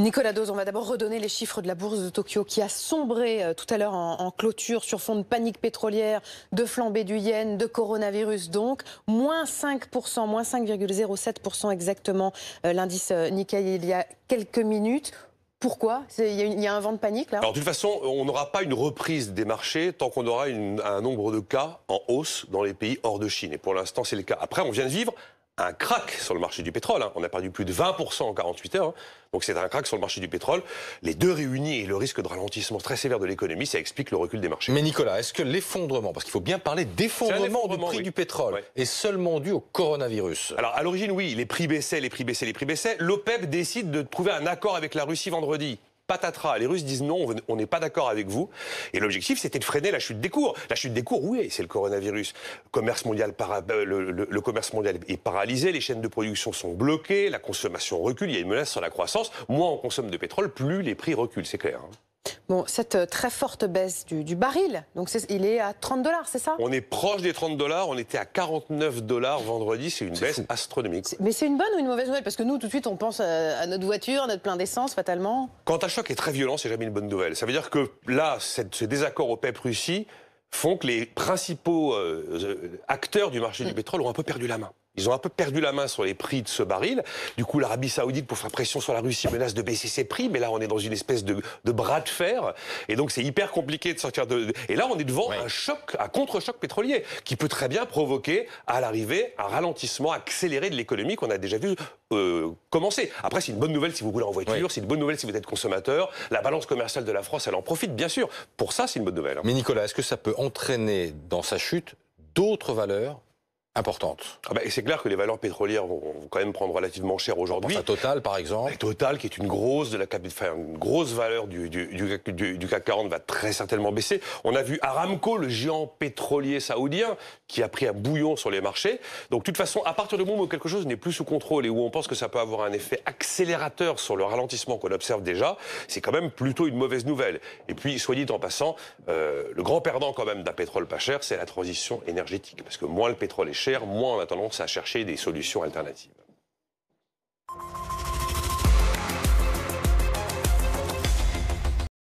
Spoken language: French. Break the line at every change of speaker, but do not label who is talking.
Nicolas Dose, on va d'abord redonner les chiffres de la bourse de Tokyo qui a sombré tout à l'heure en clôture sur fond de panique pétrolière, de flambée du yen, de coronavirus donc. Moins 5%, moins 5,07% exactement l'indice Nikkei il y a quelques minutes. Pourquoi? Il y a un vent de panique là?
Alors de toute façon, on n'aura pas une reprise des marchés tant qu'on aura un nombre de cas en hausse dans les pays hors de Chine. Et pour l'instant, c'est le cas. Après, on vient de vivre un crack sur le marché du pétrole. On a perdu plus de 20% en 48 heures. Donc c'est un crack sur le marché du pétrole. Les deux réunis et le risque de ralentissement très sévère de l'économie, ça explique le recul des marchés.
Mais Nicolas, est-ce que l'effondrement, parce qu'il faut bien parler d'effondrement du prix du pétrole, est seulement dû au coronavirus?
Alors à l'origine, oui, les prix baissaient. L'OPEP décide de trouver un accord avec la Russie vendredi. Patatras, les Russes disent non, on n'est pas d'accord avec vous. Et l'objectif, c'était de freiner la chute des cours. La chute des cours, oui, c'est le coronavirus. Le commerce mondial est paralysé, les chaînes de production sont bloquées, la consommation recule, il y a une menace sur la croissance. Moins on consomme de pétrole, plus les prix reculent, c'est clair.
Bon, cette très forte baisse du baril, donc il est à 30 $, c'est ça?
On est proche des 30 $, on était à 49 $ vendredi, c'est une baisse astronomique.
Mais c'est une bonne ou une mauvaise nouvelle? Parce que nous, tout de suite, on pense à notre voiture, à notre plein d'essence, fatalement.
Quand un choc est très violent, c'est jamais une bonne nouvelle. Ça veut dire que là, ce désaccord OPEP-Russie font que les principaux acteurs du marché du pétrole ont un peu perdu la main. Ils ont un peu perdu la main sur les prix de ce baril. Du coup, l'Arabie Saoudite, pour faire pression sur la Russie, menace de baisser ses prix. Mais là, on est dans une espèce de bras de fer. Et donc, c'est hyper compliqué de sortir de... Et là, on est devant un contre-choc pétrolier qui peut très bien provoquer, à l'arrivée, un ralentissement accéléré de l'économie qu'on a déjà vu commencer. Après, c'est une bonne nouvelle si vous roulez en voiture, c'est une bonne nouvelle si vous êtes consommateur. La balance commerciale de la France, elle en profite, bien sûr. Pour ça, c'est une bonne nouvelle.
Mais Nicolas, est-ce que ça peut entraîner dans sa chute d'autres valeurs importante?
C'est clair que les valeurs pétrolières vont quand même prendre relativement cher aujourd'hui.
À Total, par exemple.
Total, qui est une grosse valeur du CAC 40, va très certainement baisser. On a vu Aramco, le géant pétrolier saoudien, qui a pris un bouillon sur les marchés. Donc, de toute façon, à partir du moment où quelque chose n'est plus sous contrôle et où on pense que ça peut avoir un effet accélérateur sur le ralentissement qu'on observe déjà, c'est quand même plutôt une mauvaise nouvelle. Et puis, soit dit en passant, le grand perdant quand même d'un pétrole pas cher, c'est la transition énergétique. Parce que moins le pétrole est cher, moins on a tendance à chercher des solutions alternatives.